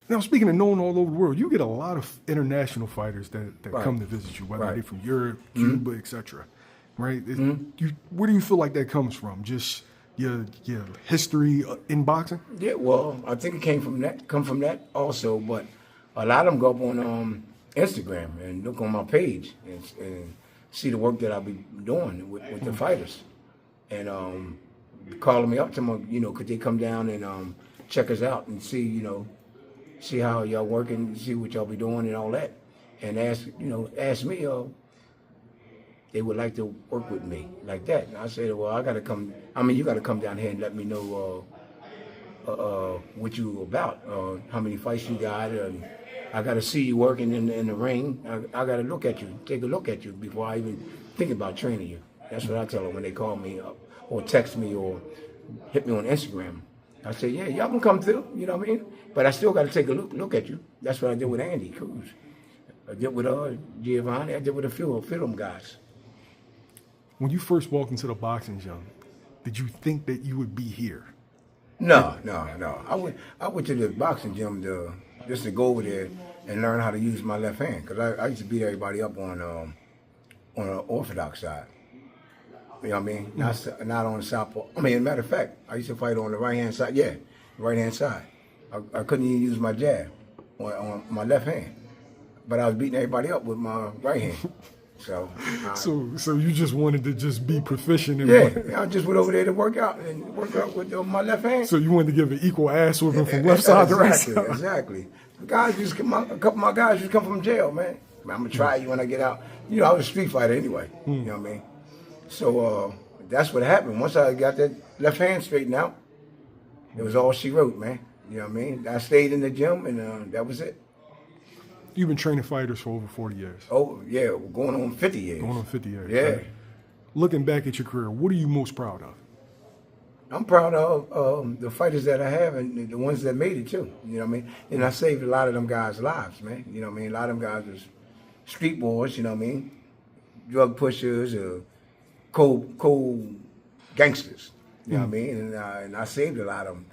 Now, speaking of known all over the world, you get a lot of international fighters that Right. come to visit you, whether Right. they're from Europe, Cuba, etc. Right? Where do you feel like that comes from? Just your history in boxing? Yeah, well, I think it come from that also, but a lot of them go up on Instagram and look on my page and see the work that I be doing with the fighters, and calling me up to them, could they come down and check us out and see, see how y'all working, see what y'all be doing and all that, and ask me, they would like to work with me like that. And I said, well, you got to come down here and let me know what you about, how many fights you got, and I got to see you working in the ring. I got to look at you, take a look at you before I even think about training you. That's what I tell them when they call me up or text me or hit me on Instagram. I say, yeah, y'all can come through, you know what I mean? But I still got to take a look at you. That's what I did with Andy Cruz. I did with Giovanni. I did with a few of them guys. When you first walked into the boxing gym, did you think that you would be here? No. I went to the boxing gym just to go over there and learn how to use my left hand, because I used to beat everybody up on an orthodox side. You know what I mean? Not on the southpaw. I mean, as a matter of fact, I used to fight on the right hand side. Yeah, right hand side. I couldn't even use my jab on my left hand, but I was beating everybody up with my right hand. So you just wanted to just be proficient in yeah, I just went over there to work out with my left hand. So you wanted to give an equal ass whooping from left side to right side. Exactly. A couple of my guys just come from jail, man. I'm gonna try you when I get out. I was a street fighter anyway. You know what I mean? So that's what happened. Once I got that left hand straightened out, it was all she wrote, man. You know what I mean? I stayed in the gym, and that was it. You've been training fighters for over 40 years. Oh, yeah, going on 50 years. Going on 50 years. Yeah. Right? Looking back at your career, what are you most proud of? I'm proud of the fighters that I have and the ones that made it, too. You know what I mean? And I saved a lot of them guys' lives, man. You know what I mean? A lot of them guys was street boys, you know what I mean? Drug pushers, cold gangsters. You know what I mean? And I saved a lot of them.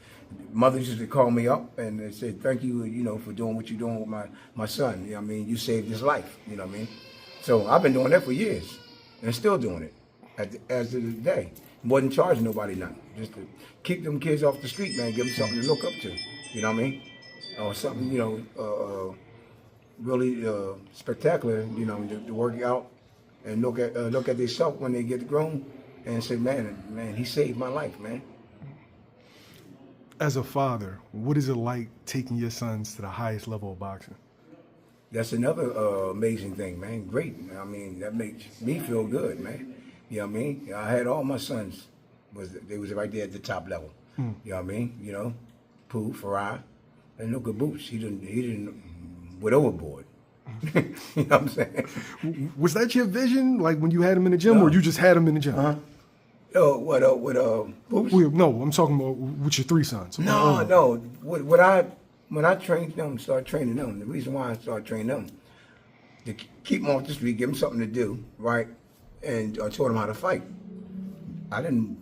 Mothers used to call me up and they said, thank you, for doing what you're doing with my son. You know what I mean? You saved his life. You know what I mean? So I've been doing that for years and still doing it as of today. Wasn't charging nobody nothing. Just to keep them kids off the street, man, give them something to look up to. You know what I mean? Or something, really spectacular, to work out and look at themselves when they get grown and say, man, he saved my life, man. As a father, what is it like taking your sons to the highest level of boxing? That's another amazing thing, man. Great. I mean, that makes me feel good, man. You know what I mean? I had all my sons, they was right there at the top level. You know what I mean? Pooh, Farah, and look at Boots. He didn't went overboard. You know what I'm saying? Was that your vision, like when you had him in the gym, or you just had him in the gym? Boots? No, I'm talking about with your three sons. No. When I started training them, the reason why I started training them, to keep them off the street, give them something to do, right? And I taught them how to fight. I didn't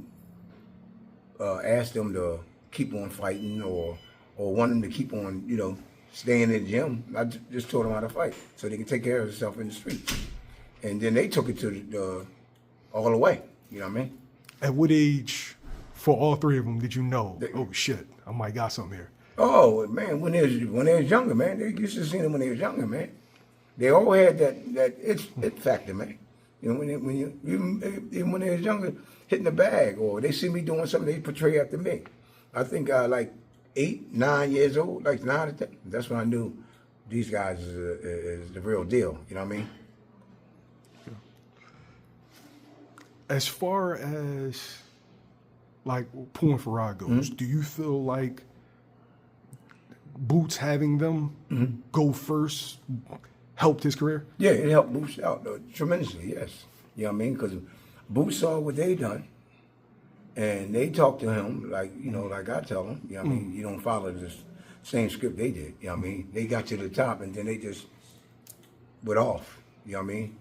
ask them to keep on fighting or want them to keep on, staying in the gym. I just taught them how to fight so they can take care of themselves in the street. And then they took it to all the way. You know what I mean? At what age, for all three of them, did you know, oh shit, I might got something here? Oh man, when they was younger, man, they used to see them when they was younger, man. They all had that it factor, man. When they was younger, hitting the bag, or they see me doing something, they portray after me. I think like 8, 9 years old, like 9 to 10. That's when I knew these guys is the real deal. You know what I mean? As far as like Pooh and Farah goes, do you feel like Boots having them go first helped his career? Yeah, it helped Boots out tremendously, yes. You know what I mean? Because Boots saw what they done, and they talked to him like, like I tell them, you know what I mean? You don't follow this same script they did, you know what I mean? They got to the top, and then they just went off, you know what I mean?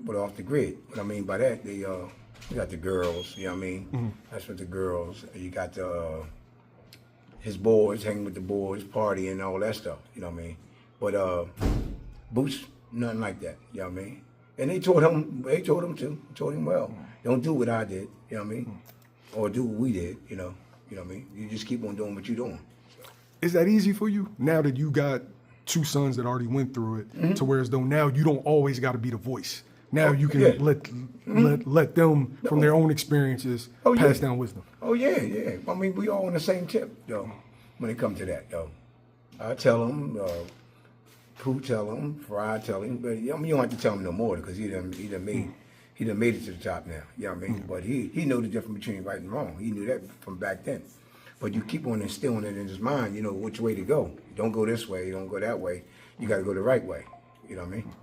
Went off the grid. What I mean by that, you got the girls, you know what I mean? That's what the girls, you got his boys, hanging with the boys, party and all that stuff. You know what I mean? But Boots, nothing like that. You know what I mean? And they told him too. Told him, well, don't do what I did. You know what I mean? Or do what we did. You know what I mean? You just keep on doing what you're doing. Is that easy for you now that you got two sons that already went through it? To where as though now you don't always got to be the voice. Now you can let them from their own experiences pass down wisdom. Oh yeah. I mean, we all on the same tip, though. When it comes to that, though, I tell them, Pooh tell him, Farah tell him, but I mean, you don't have to tell him no more because he done made it to the top now. You know what I mean? But he know the difference between right and wrong. He knew that from back then. But you keep on instilling it in his mind, you know, which way to go. Don't go this way, don't go that way. You got to go the right way. You know what I mean?